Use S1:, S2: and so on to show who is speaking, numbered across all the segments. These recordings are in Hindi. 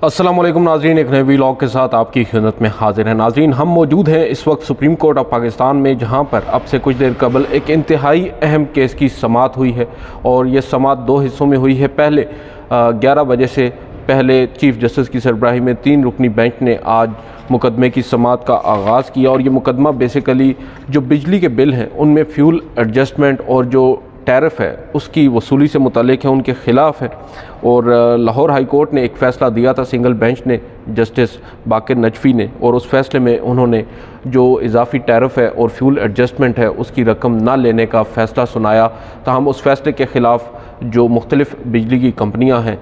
S1: अस्सलाम वालेकुम नाज़रीन, एक नए व्लॉग के साथ आपकी खिदमत में हाजिर है। नाज़रीन, हम मौजूद हैं इस वक्त सुप्रीम कोर्ट ऑफ पाकिस्तान में, जहां पर अब से कुछ देर कबल एक इंतहाई अहम केस की समाअत हुई है और ये समाअत दो हिस्सों में हुई है। पहले 11 बजे से पहले चीफ जस्टिस की सरबराही में 3 रुकनी बेंच ने आज मुकदमे की समाअत का आगाज़ किया और ये मुकदमा बेसिकली जो बिजली के बिल हैं उनमें फ्यूल एडजस्टमेंट और जो टैरिफ है उसकी वसूली से मुतालिक है, उनके ख़िलाफ़ है। और लाहौर हाई कोर्ट ने एक फ़ैसला दिया था, सिंगल बेंच ने, जस्टिस बाकिर नजफ़ी ने, और उस फैसले में उन्होंने जो इजाफ़ी टैरिफ है और फ्यूल एडजस्टमेंट है उसकी रकम ना लेने का फ़ैसला सुनाया। ताहम उस फैसले के ख़िलाफ़ जो मुख्तलिफ़ बिजली की कंपनियाँ हैं,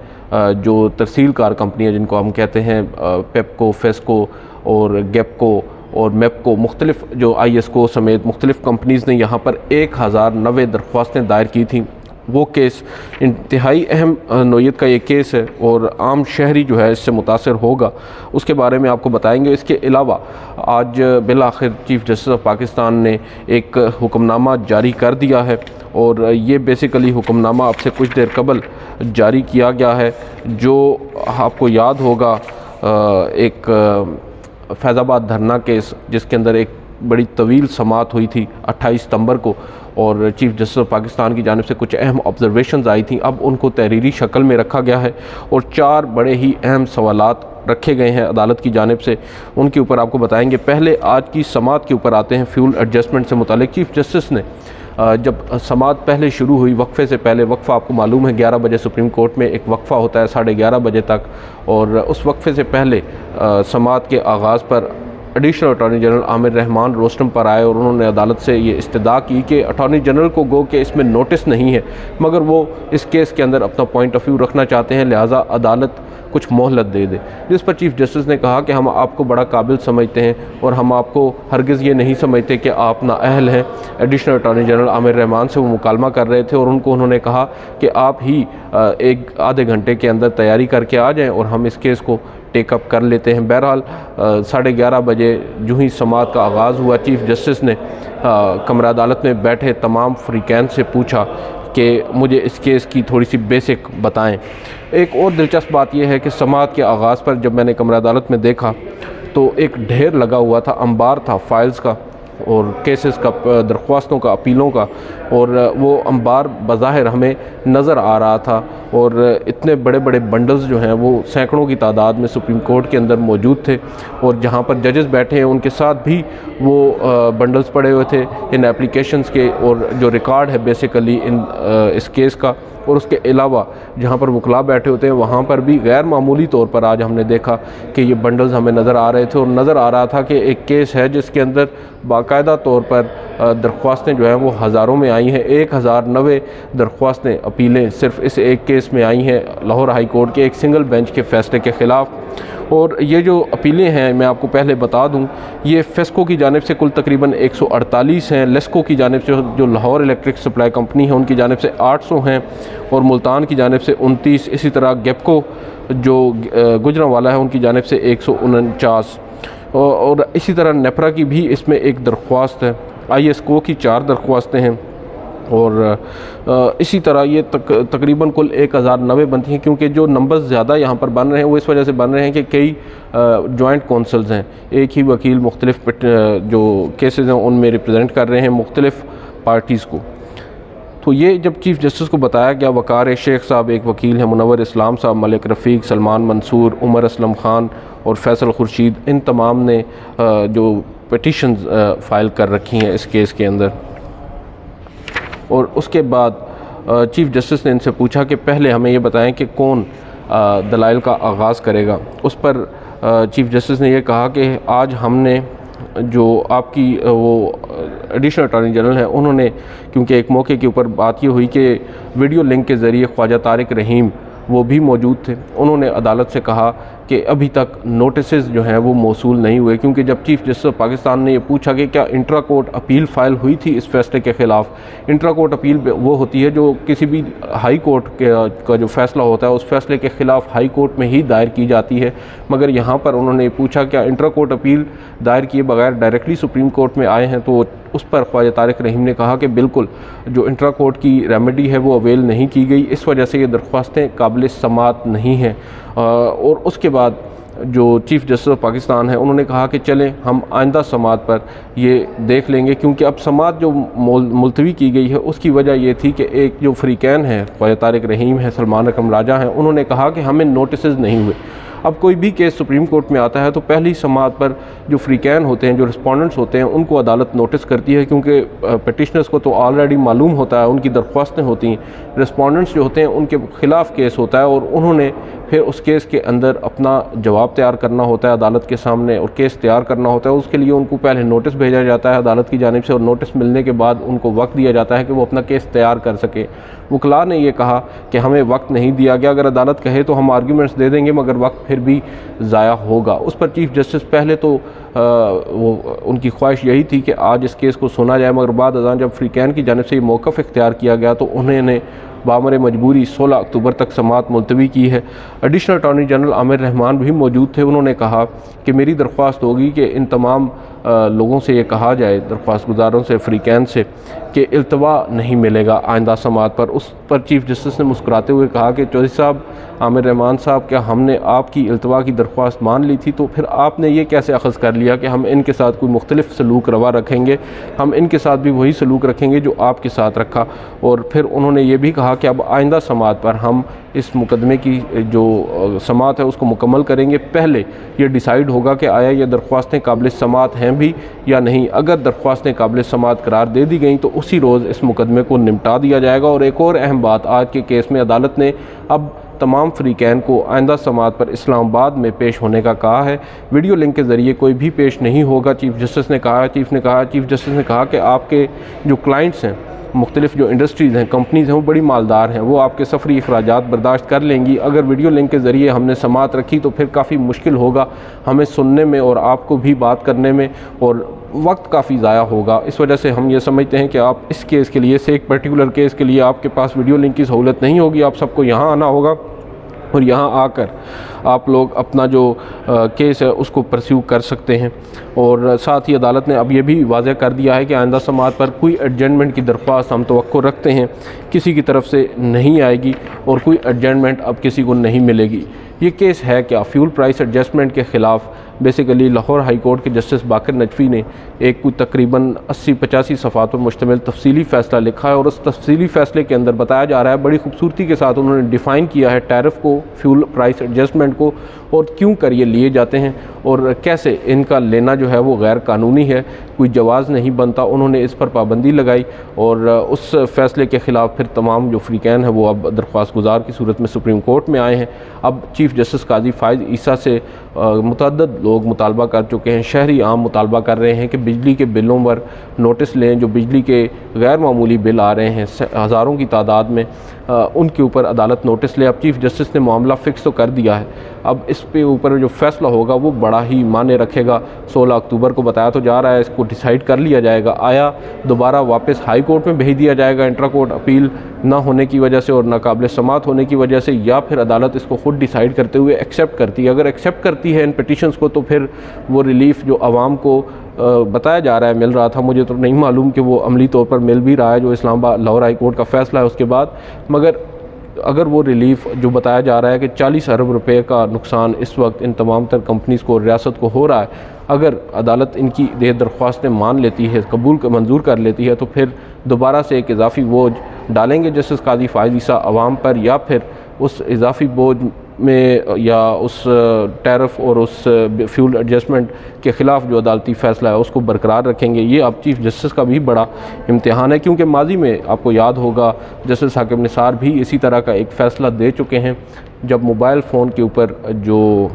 S1: जो तरसीलकार कंपनियाँ जिनको हम कहते हैं, पेपको, फेस्को और गेपको और मेपको, मुख्तलिफ़ जो IESCO समेत मुख्तलिफ़ कंपनीज़ ने यहाँ पर 1090 दरख्वास्तें दायर की थी। वो केस इंतहाई अहम नोयत का ये केस है और आम शहरी जो है इससे मुतासर होगा, उसके बारे में आपको बताएंगे। इसके अलावा आज बिल आखिर चीफ जस्टिस ऑफ पाकिस्तान ने एक हुक्मनामा जारी कर दिया है और ये बेसिकली हुक्मनामा अब से कुछ देर कबल जारी किया गया है। जो आपको याद होगा एक फैज़ाबाद धरना केस, जिसके अंदर एक बड़ी तवील समाअत हुई थी 28 सितंबर को और चीफ जस्टिस ऑफ पाकिस्तान की जानिब से कुछ अहम ऑब्जर्वेशंस आई थी। अब उनको तहरीरी शक्ल में रखा गया है और 4 बड़े ही अहम सवालात रखे गए हैं अदालत की जानिब से, उनके ऊपर आपको बताएंगे। पहले आज की समाअत के ऊपर आते हैं। फ्यूल एडजस्टमेंट से मुतालिक चीफ जस्टिस ने जब समाअत पहले शुरू हुई, वक्फे से पहले, वक्फ़ा आपको मालूम है 11 बजे सुप्रीम कोर्ट में एक वक्फ़ा होता है 11:30 बजे तक, और उस वक्फे से पहले समाअत के आगाज़ पर additional attorney general Aamir Rahman rostrum पर आए और उन्होंने अदालत से ये इस्तदा की कि अटॉर्नी जनरल को गो कि इसमें नोटिस नहीं है, मगर वो इस केस के अंदर अपना पॉइंट ऑफ व्यू रखना चाहते हैं, लिहाजा अदालत कुछ मोहलत दे दे। जिस पर चीफ जस्टिस ने कहा कि हम आपको बड़ा काबिल समझते हैं और हम आपको हरगिज़ ये नहीं समझते कि आप नाअहल हैं। Additional attorney general Aamir Rahman से वो मुकालमा कर रहे थे और उन्होंने कहा कि आप ही एक आधे घंटे के अंदर तैयारी करके आ जाएँ और हम इस केस को टेकअप कर लेते हैं। बहरहाल 11:30 बजे जो ही समाअत का आगाज़ हुआ, चीफ जस्टिस ने कमरा अदालत में बैठे तमाम फ़रीक़ैन से पूछा कि मुझे इस केस की थोड़ी सी बेसिक बताएं। एक और दिलचस्प बात यह है कि समाअत के आगाज़ पर जब मैंने कमरा अदालत में देखा तो एक ढेर लगा हुआ था, अंबार था फाइल्स का और केसेस का, दरख्वास्तों का, अपीलों का, और वो अंबार बज़ाहिर हमें नज़र आ रहा था और इतने बड़े बड़े बंडल्स जो हैं वो सैकड़ों की तादाद में सुप्रीम कोर्ट के अंदर मौजूद थे और जहाँ पर जजेस बैठे हैं उनके साथ भी वो बंडल्स पड़े हुए थे इन एप्लीकेशंस के, और जो रिकॉर्ड है बेसिकली इस केस का। और उसके अलावा जहाँ पर वकला बैठे होते हैं वहाँ पर भी गैर मामूली तौर पर आज हमने देखा कि ये बंडल्स हमें नज़र आ रहे थे और नज़र आ रहा था कि एक केस है जिसके अंदर बाकायदा तौर पर दरख्वास्तें जो हैं वो हज़ारों में आई हैं। 1090 दरख्वास्तें, अपीलें सिर्फ इस एक केस में आई हैं लाहौर हाई कोर्ट के एक सिंगल बेंच के फ़ैसले के ख़िलाफ़। और ये जो अपीलें हैं, मैं आपको पहले बता दूं, ये फेस्को की जानिब से कुल तकरीबन 148 हैं, लेस्को की जानिब से जो लाहौर इलेक्ट्रिक सप्लाई कंपनी है उनकी जानिब से 800 हैं और मुल्तान की जानिब से 29, इसी तरह गेपको जो गुजरांवाला है उनकी जानिब से 149 और इसी तरह नेपरा की भी इसमें एक दरख्वास्त है। IESCO की 4 दरख्वास्तें हैं और इसी तरह ये तकरीबन कुल 1090 बनती हैं, क्योंकि जो नंबर्स ज़्यादा यहाँ पर बन रहे हैं वो इस वजह से बन रहे हैं कि कई जॉइंट कौंसल्स हैं, एक ही वकील मुख्तलिफ जो केसेस हैं उनमें रिप्रेजेंट कर रहे हैं मुख्तलिफ पार्टीज़ को। तो ये जब चीफ जस्टिस को बताया गया, वकार शेख साहब एक वकील हैं, मुनव्वर इस्लाम साहब, मलिक रफ़ीक, सलमान मंसूर, उमर असलम ख़ान और फैसल खुर्शीद, इन तमाम ने जो पिटीशन फ़ाइल कर रखी हैं इस केस के अंदर। और उसके बाद चीफ जस्टिस ने इनसे पूछा कि पहले हमें ये बताएं कि कौन दलाइल का आगाज़ करेगा। उस पर चीफ जस्टिस ने ये कहा कि आज हमने जो आपकी वो एडिशनल अटॉर्नी जनरल हैं उन्होंने, क्योंकि एक मौके के ऊपर बात ये हुई कि वीडियो लिंक के ज़रिए ख्वाजा तारिक रहीम वो भी मौजूद थे, उन्होंने अदालत से कहा कि अभी तक नोटिसेस जो हैं वो मौसूल नहीं हुए, क्योंकि जब चीफ जस्टिस ऑफ पाकिस्तान ने ये पूछा कि क्या इंट्रा कोर्ट अपील फ़ाइल हुई थी इस फैसले के ख़िलाफ़। इंट्रा कोर्ट अपील वो होती है जो किसी भी हाई कोर्ट का जो फ़ैसला होता है उस फैसले के ख़िलाफ़ हाई कोर्ट में ही दायर की जाती है, मगर यहाँ पर उन्होंने पूछा क्या इंट्रा कोर्ट अपील दायर किए बगैर डायरेक्टली सुप्रीम कोर्ट में आए हैं, तो उस पर ख्वाजा तारिक रहीम ने कहा कि बिल्कुल जो इंट्रा कोर्ट की रेमेडी है वो अवेल नहीं की गई, इस वजह से ये दरख्वास्तें काबिल समात नहीं हैं। और उसके बाद जो चीफ़ जस्टिस ऑफ पाकिस्तान है उन्होंने कहा कि चलें हम आइंदा समात पर ये देख लेंगे, क्योंकि अब समात जो मुलतवी की गई है उसकी वजह ये थी कि एक जो फ्रीकैन है ख्वाजा तारिक रहीम है, सलमान अकरम राजा हैं, उन्होंने कहा कि हमें नोटिस नहीं हुए। अब कोई भी केस सुप्रीम कोर्ट में आता है तो पहली समात पर जो फ्रीकैन होते हैं, जो रिस्पोंडेंट्स होते हैं, उनको अदालत नोटिस करती है, क्योंकि पटिशनर्स को तो ऑलरेडी मालूम होता है, उनकी दरख्वास्तें होती हैं। रिस्पोंडेंट्स जो होते हैं उनके ख़िलाफ़ केस होता है और उन्होंने फिर उस केस के अंदर अपना जवाब तैयार करना होता है अदालत के सामने, और केस तैयार करना होता है। उसके लिए उनको पहले नोटिस भेजा जाता है अदालत की जानिब से, और नोटिस मिलने के बाद उनको वक्त दिया जाता है कि वो अपना केस तैयार कर सके। वकला ने ये कहा कि हमें वक्त नहीं दिया गया, अगर अदालत कहे तो हम आर्ग्यूमेंट्स दे देंगे मगर वक्त फिर भी ज़ाया होगा। उस पर चीफ़ जस्टिस पहले तो वो उनकी ख्वाहिश यही थी कि आज इस केस को सुना जाए, मगर बाद अज़ान जब फ्रीकैन की जानिब से ये मौक़िफ़ इख्तियार किया गया तो उन्होंने बामर मजबूरी 16 अक्टूबर तक समात मुलतवी की है। Additional attorney general Aamir Rahman भी मौजूद थे। उन्होंने कहा कि मेरी दरख्वास्त होगी कि इन तमाम लोगों से ये कहा जाए, दरख्वास्त गुजारों से, फ्रीकैन से, कि इल्तवा नहीं मिलेगा आइंदा समात पर। उस पर चीफ़ जस्टिस ने मुस्कुराते हुए कहा कि चौधरी साहब, आमिर रहमान साहब, क्या हमने आपकी इल्तवा की दरख्वास्त मान ली थी, तो फिर आपने ये कैसे अख़ज़ कर लिया कि हम इनके साथ कोई मुख्तलिफ़ सलूक रवा रखेंगे, हम इनके साथ भी वही सलूक रखेंगे जो आपके साथ रखा। और फिर उन्होंने ये भी कहा कि अब आइंदा समात पर हम इस मुकदमे की जो समात है उसको मुकम्मल करेंगे, पहले ये डिसाइड होगा कि आया ये दरख्वास्तें काबिल समात हैं भी या नहीं। अगर दरख्वास्तें काबिल समात करार दे दी गई तो उसी रोज़ इस मुकदमे को निपटा दिया जाएगा। और एक और अहम बात, आज के केस में अदालत ने अब तमाम फ्रीकैन को आइंदा समात पर इस्लामाबाद में पेश होने का कहा है। वीडियो लिंक के ज़रिए कोई भी पेश नहीं होगा, चीफ़ जस्टिस ने कहा। चीफ़ जस्टिस ने कहा कि आपके जो क्लाइंट्स हैं, मुख्तलिफ़ जो इंडस्ट्रीज़ हैं, कंपनीज़ हैं, वो बड़ी मालदार हैं, वो आपके सफरी अखराजात बर्दाश्त कर लेंगी। अगर वीडियो लिंक के ज़रिए हमने समात रखी तो फिर काफ़ी मुश्किल होगा हमें सुनने में और आपको भी बात करने में, और वक्त काफ़ी ज़ाया होगा। इस वजह से हम ये समझते हैं कि आप इस केस के लिए से एक पर्टिकुलर केस के लिए आपके पास वीडियो लिंक की सहूलत नहीं होगी, आप सबको यहाँ आना होगा और यहाँ आकर आप लोग अपना जो केस है उसको परस्यू कर सकते हैं। और साथ ही अदालत ने अब ये भी वाज़ह कर दिया है कि आइंदा समात पर कोई एडजमेंट की दरख्वास्त हम तवक्को रखते हैं किसी की तरफ से नहीं आएगी और कोई एडजमेंट अब किसी को नहीं मिलेगी। ये केस है क्या? फ्यूल प्राइस एडजस्टमेंट के ख़िलाफ़ बेसिकली लाहौर हाई कोर्ट के जस्टिस बाकर नजफ़ी ने एक कोई तकरीबन 80-85 सफ़ात पर मुश्तमिल तफसीली फ़ैसला लिखा है, और उस तफसीली फ़ैसले के अंदर बताया जा रहा है, बड़ी खूबसूरती के साथ उन्होंने डिफ़ाइन किया है टैरिफ को, फ्यूल प्राइस एडजस्टमेंट को, और क्यों कर ये लिए जाते हैं और कैसे इनका लेना जो है वो गैर कानूनी है, कोई जवाज़ नहीं बनता। उन्होंने इस पर पाबंदी लगाई और उस फ़ैसले के ख़िलाफ़ फिर तमाम जो फ्रीकैन है वो अब दरख्वास्त गुजार की सूरत में सुप्रीम कोर्ट में आए हैं। अब चीफ़ जस्टिस काजी फ़ाइज़ ईसा से मुतअद्दिद लोग मुतालबा कर चुके हैं, शहरी आम मुतालबा कर रहे हैं कि बिजली के बिलों पर नोटिस लें, जो बिजली के गैर मामूली बिल आ रहे हैं हज़ारों की तादाद में, उनके ऊपर अदालत नोटिस ले। अब चीफ़ जस्टिस ने मामला फ़िक्स तो कर दिया है, अब इस पे ऊपर जो फ़ैसला होगा वो बड़ा ही माने रखेगा। 16 अक्टूबर को बताया तो जा रहा है, इसको डिसाइड कर लिया जाएगा। आया दोबारा वापस हाई कोर्ट में भेज दिया जाएगा इंट्रा कोर्ट अपील ना होने की वजह से और नाकाबिल समात होने की वजह से, या फिर अदालत इसको ख़ुद डिसाइड करते हुए एक्सेप्ट करती है। अगर एक्सेप्ट करती है इन पिटिशंस को तो फिर वो रिलीफ़ जो आवाम को बताया जा रहा है मिल रहा था, मुझे तो नहीं मालूम कि वो अमली तौर पर मिल भी रहा है, जो इस्लामाबाद लाहौर हाई कोर्ट का फ़ैसला है उसके बाद। मगर अगर वो रिलीफ़ जो बताया जा रहा है कि 40 अरब रुपए का नुकसान इस वक्त इन तमाम तर कंपनीज़ को, रियासत को हो रहा है, अगर अदालत इनकी दरख्वास्तें मान लेती है, मंजूर कर लेती है, तो फिर दोबारा से एक इजाफ़ी बोझ डालेंगे जस्टिस काजी फ़ाइज़ ईसा अवाम पर, या फिर उस इजाफ़ी बोझ में या उस टैरिफ और उस फ्यूल एडजस्टमेंट के ख़िलाफ़ जो अदालती फ़ैसला है उसको बरकरार रखेंगे। ये अब चीफ़ जस्टिस का भी बड़ा इम्तिहान है, क्योंकि माजी में आपको याद होगा जस्टिस हाकिम निसार भी इसी तरह का एक फ़ैसला दे चुके हैं, जब मोबाइल फ़ोन के ऊपर जो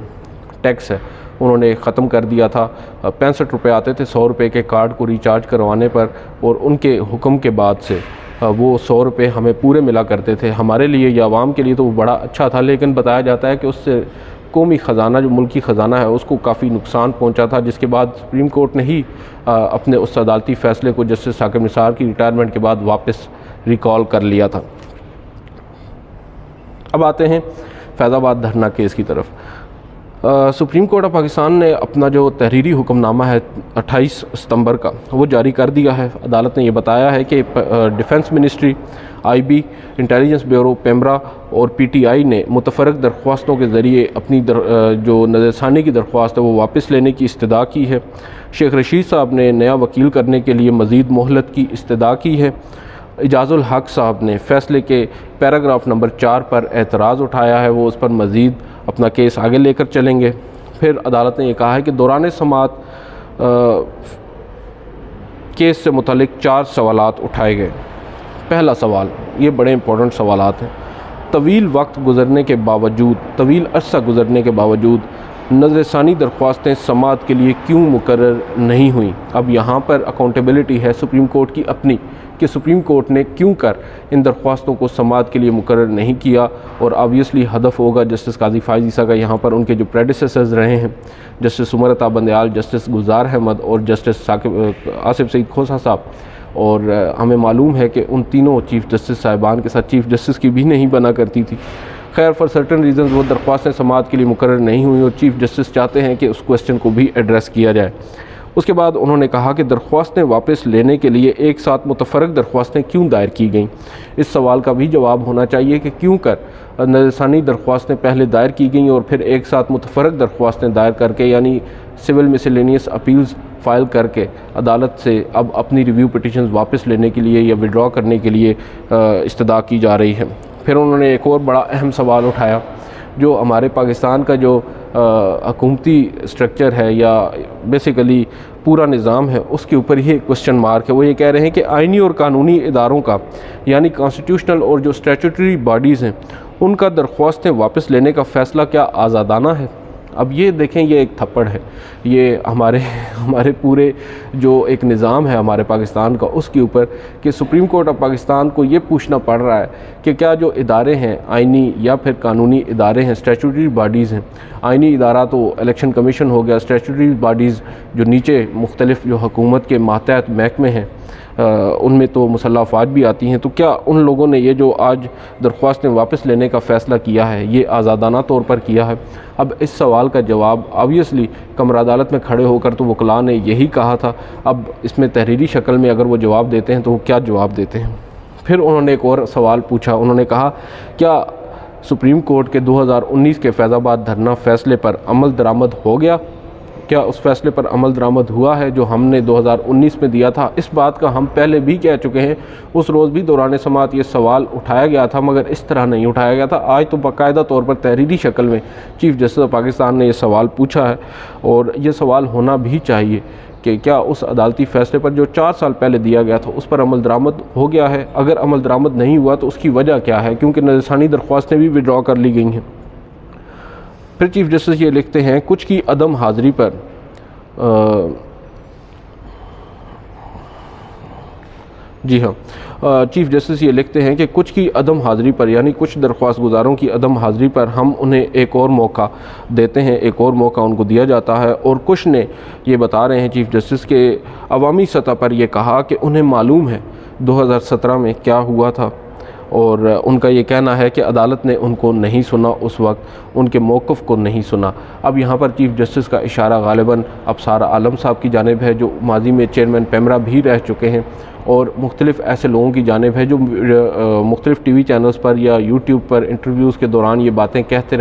S1: टैक्स है उन्होंने ख़त्म कर दिया था। 65 रुपये आते थे 100 रुपये के कार्ड को रिचार्ज करवाने पर, और उनके हुक्म के बाद से वो 100 रुपये हमें पूरे मिला करते थे। हमारे लिए या आवाम के लिए तो वो बड़ा अच्छा था, लेकिन बताया जाता है कि उससे कौमी ख़जाना, जो मुल्की ख़जाना है, उसको काफ़ी नुकसान पहुंचा था, जिसके बाद सुप्रीम कोर्ट ने ही अपने उस अदालती फ़ैसले को जस्टिस हाकिम निसार की रिटायरमेंट के बाद वापस रिकॉल कर लिया था। अब आते हैं फैज़ाबाद धरना केस की तरफ। सुप्रीम कोर्ट ऑफ पाकिस्तान ने अपना जो तहरीरी हुक्मनामा है 28 सितंबर का वो जारी कर दिया है। अदालत ने ये बताया है कि defence ministry, IB, intelligence bureau, PEMRA और PTI ने मुतफरक दरख्वास्तों के ज़रिए अपनी जो नज़रसानी की दरख्वास्त है वो वापस लेने की इस्तदा की है। शेख रशीद साहब ने नया वकील करने के लिए मज़ीद मोहलत की इस्तदा की है। इजाज़ुल हक साहब ने फ़ैसले के पैराग्राफ नंबर 4 पर एतराज़ उठाया है, वो उस पर मज़ीद अपना केस आगे लेकर चलेंगे। फिर अदालत ने यह कहा है कि दौरान समाअत केस से मुतल्लिक 4 सवालात उठाए गए। पहला सवाल, ये बड़े इंपॉर्टेंट सवालात हैं। तवील वक्त गुज़रने के बावजूद, तवील अरसा गुज़रने के बावजूद नज़रसानी दरख्वास्तें समाअत के लिए क्यों मुकर्रर नहीं हुई? अब यहाँ पर अकाउंटेबिलिटी है सुप्रीम कोर्ट की अपनी, कि सुप्रीम कोर्ट ने क्यों कर इन दरख्वास्तों को समाअत के लिए मुकर्रर नहीं किया। और ऑब्वियसली हदफ होगा जस्टिस काजी फायज़ ईसा का यहाँ पर उनके जो प्रेडिसेसर्स रहे हैं, जस्टिस उमर बंदयाल, जस्टिस गुलजार अहमद और जस्टिस आसिफ सईद खोसा साहब। और हमें मालूम है कि उन तीनों चीफ़ जस्टिस साहिबान के साथ चीफ़ जस्टिस की भी नहीं बना करती थी। खैर, फॉर सर्टन रीज़न्स वो दरख्वास्तें समाअत के लिए मुकर्रर नहीं हुई और चीफ़ जस्टिस चाहते हैं कि उस क्वेश्चन को भी एड्रेस किया जाए। उसके बाद उन्होंने कहा कि दरख्वास्तें वापस लेने के लिए एक साथ मुतफरक दरख्वास्तें क्यों दायर की गईं। इस सवाल का भी जवाब होना चाहिए कि क्यों कर नज़रसानी दरख्वास्तें पहले दायर की गईं और फिर एक साथ मुतफरक दरख्वास्तें दायर करके, यानी सिविल मिसलेनियस अपील्स फ़ाइल करके अदालत से अब अपनी रिव्यू पिटिशंस वापस लेने के लिए या विड्रॉ करने के लिए इस्तदा की जा रही है। फिर उन्होंने एक और बड़ा अहम सवाल उठाया, जो हमारे पाकिस्तान का जो हुकूमती स्ट्रक्चर है या बेसिकली पूरा निज़ाम है, उसके ऊपर ही क्वेश्चन मार्क है। वो ये कह रहे हैं कि आइनी और कानूनी इदारों का, यानी कॉन्स्टिट्यूशनल और जो स्टैट्यूटरी बॉडीज़ हैं, उनका दरख्वास्तें वापस लेने का फ़ैसला क्या आज़ादाना है? अब ये देखें, ये एक थप्पड़ है, ये हमारे पूरे जो एक निज़ाम है हमारे पाकिस्तान का, उसके ऊपर कि सुप्रीम कोर्ट ऑफ पाकिस्तान को ये पूछना पड़ रहा है कि क्या जो इदारे हैं आइनी या फिर कानूनी इदारे हैं, स्टैट्यूटरी बॉडीज़ हैं, आइनी इदारा तो इलेक्शन कमीशन हो गया, स्टैट्यूटरी बॉडीज़ जो नीचे मुख्तलिफ जो हुकूमत के मातहत महकमे हैं उनमें तो मुसल्लह अफ़वाज भी आती हैं, तो क्या उन लोगों ने ये जो आज दरख्वास्तें वापस लेने का फ़ैसला किया है ये आज़ादाना तौर पर किया है? अब इस सवाल का जवाब ऑब्वियसली कमरा अदालत में खड़े होकर तो वकला ने यही कहा था। अब इसमें तहरीरी शक्ल में अगर वो जवाब देते हैं तो वो क्या जवाब देते हैं? फिर उन्होंने एक और सवाल पूछा, उन्होंने कहा क्या सुप्रीम कोर्ट के 2019 के फैज़ाबाद धरना फ़ैसले पर अमल दरामद हो गया? क्या उस फैसले पर अमल दरामद हुआ है जो हमने 2019 में दिया था? इस बात का हम पहले भी कह चुके हैं, उस रोज़ भी दौरान समाअत ये सवाल उठाया गया था, मगर इस तरह नहीं उठाया गया था। आज तो बाकायदा तौर पर तहरीरी शक्ल में चीफ़ जस्टिस ऑफ पाकिस्तान ने ये सवाल पूछा है और ये सवाल होना भी चाहिए कि क्या उस अदालती फ़ैसले पर जो 4 साल पहले दिया गया था उस पर अमल दरामद हो गया है? अगर अमल दरामद नहीं हुआ तो उसकी वजह क्या है? क्योंकि नज़रसानी दरख्वास्तें भी विड्रॉ कर ली गई हैं। फिर चीफ़ जस्टिस ये लिखते हैं, कुछ की अदम हाज़िरी पर जी हाँ, चीफ़ जस्टिस ये लिखते हैं कि कुछ की अदम हाज़िरी पर, यानी कुछ दरख्वास्त गुज़ारों की अदम हाज़िरी पर हम उन्हें एक और मौका देते हैं, एक और मौका उनको दिया जाता है। और कुछ ने ये बता रहे हैं चीफ़ जस्टिस के अवामी सतह पर ये कहा कि उन्हें मालूम है 2017 में क्या हुआ था और उनका ये कहना है कि अदालत ने उनको नहीं सुना, उस वक्त उनके मौक़िफ़ को नहीं सुना। अब यहाँ पर चीफ़ जस्टिस का इशारा गालिबन अबसार आलम साहब की जानिब है, जो माजी में चेयरमैन पेमरा भी रह चुके हैं, और मुख्तलिफ़ ऐसे लोगों की जानिब है जो मुख्तलिफ़ TV चैनल्स पर या YouTube पर इंटरव्यूज़ के दौरान ये बातें कहते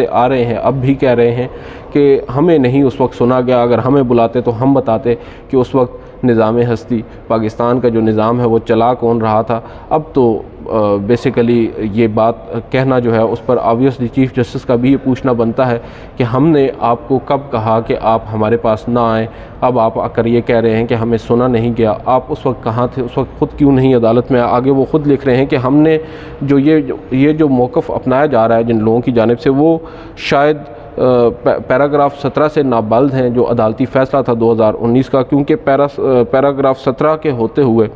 S1: आ रहे हैं, अब भी कह रहे हैं कि हमें नहीं उस वक्त सुना गया, अगर हमें बुलाते तो हम बताते कि उस वक्त निज़ाम हस्ती पाकिस्तान का जो निज़ाम है वो चला कौन रहा था। अब तो बेसिकली ये बात कहना जो है उस पर ऑब्वियसली चीफ़ जस्टिस का भी ये पूछना बनता है कि हमने आपको कब कहा कि आप हमारे पास ना आएँ? अब आप आकर ये कह रहे हैं कि हमें सुना नहीं गया। आप उस वक्त कहाँ थे? उस वक्त ख़ुद क्यों नहीं अदालत में? आगे वो ख़ुद लिख रहे हैं कि हमने जो ये जो मौक़िफ़ अपनाया जा रहा है जिन लोगों की जानिब से, वो शायद पैराग्राफ 17 से नाबालिग हैं जो अदालती फ़ैसला था 2019 का, क्योंकि पैराग्राफ 17 के होते हुए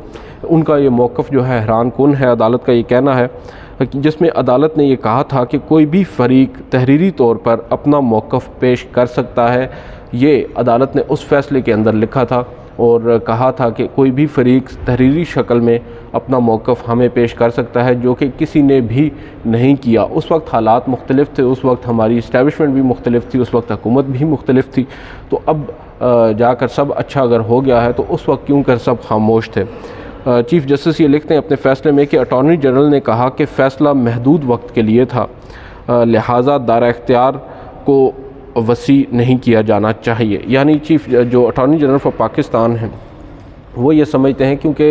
S1: उनका ये मौक़िफ़ जो है हैरान कुन है। अदालत का ये कहना है जिसमें अदालत ने ये कहा था कि कोई भी फ़रीक तहरीरी तौर पर अपना मौक़िफ़ पेश कर सकता है। ये अदालत ने उस फ़ैसले के अंदर लिखा था और कहा था कि कोई भी फरीक तहरीरी शक्ल में अपना मौक़िफ़ हमें पेश कर सकता है, जो कि किसी ने भी नहीं किया। उस वक्त हालात मुख्तलिफ थे, उस वक्त हमारी इस्टेब्लिशमेंट भी मुख्तलिफ थी, उस वक्त हुकूमत भी मुख्तलिफ थी। तो अब जाकर सब अच्छा अगर हो गया है तो उस वक्त क्यों कर सब खामोश थे। चीफ़ जस्टिस ये लिखते हैं अपने फ़ैसले में कि अटॉर्नी जनरल ने कहा कि फ़ैसला महदूद वक्त के लिए था, लिहाजा दायरा इख्तियार को वसी नहीं किया जाना चाहिए। यानी चीफ़ जो अटॉर्नी जनरल फॉर पाकिस्तान हैं वो ये समझते हैं क्योंकि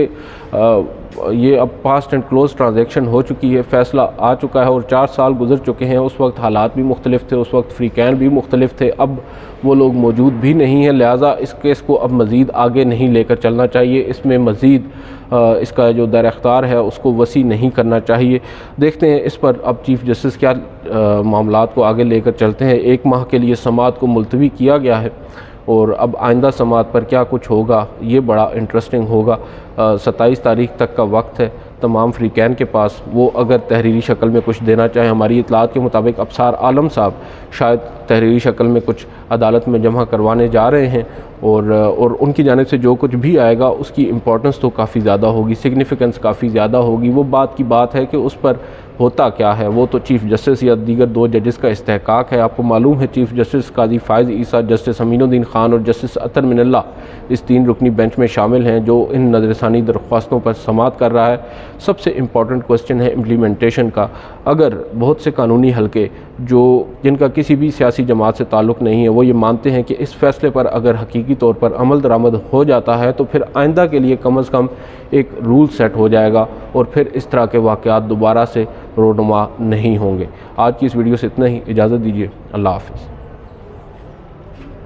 S1: ये अब फास्ट एंड क्लोज ट्रांजैक्शन हो चुकी है, फ़ैसला आ चुका है और 4 साल गुजर चुके हैं। उस वक्त हालात भी मुख्तलिफ थे, उस वक्त फ़रीक़ैन भी मुख्तलिफ थे, अब वो लोग मौजूद भी नहीं हैं। लिहाजा इस केस को अब मज़ीद आगे नहीं लेकर चलना चाहिए, इसमें मज़ीद इसका जो दायरा इख्तियार है उसको वसी नहीं करना चाहिए। देखते हैं इस पर अब चीफ़ जस्टिस क्या मामलात को आगे लेकर चलते हैं। 1 माह के लिए समाअत को मुलतवी किया गया है और अब आइंदा समाअत पर क्या कुछ होगा ये बड़ा इंटरेस्टिंग होगा। 27 तारीख तक का वक्त है तमाम फ़रीक़ैन के पास, वो अगर तहरीरी शक्ल में कुछ देना चाहें। हमारी इतलात के मुताबिक अफसार आलम साहब शायद तहरीरी शक्ल में कुछ अदालत में जमा करवाने जा रहे हैं और उनकी जानिब से जो कुछ भी आएगा उसकी इम्पोर्टेंस तो काफ़ी ज़्यादा होगी, सिग्निफिकेंस काफ़ी ज़्यादा होगी। वो बात की बात है कि उस पर होता क्या है वो तो चीफ़ जस्टिस या दीगर 2 जजेस का इस्तेहकाक है। आपको मालूम है चीफ़ जस्टिस काजी फ़ाइज़ ईसा, जस्टिस अमीनुद्दीन ख़ान और जस्टिस अतर मिनल्ला इस 3 रुकनी बेंच में शामिल हैं जो इन नज़रसानी दरख्वास्तों पर समाअत कर रहा है। सबसे इम्पॉर्टेंट क्वेश्चन है इम्प्लीमेंटेशन का। अगर बहुत से कानूनी हलके जो जिनका किसी भी सियासी जमात से ताल्लुक़ नहीं है वो ये मानते हैं कि इस फ़ैसले पर अगर हकीकी तौर पर अमल दरामद हो जाता है तो फिर आइंदा के लिए कम अज़ कम एक रूल सेट हो जाएगा और फिर इस तरह के वाक़यात दोबारा से रोनुमा नहीं होंगे। आज की इस वीडियो से इतना ही, इजाज़त दीजिए, अल्लाह हाफ़िज़।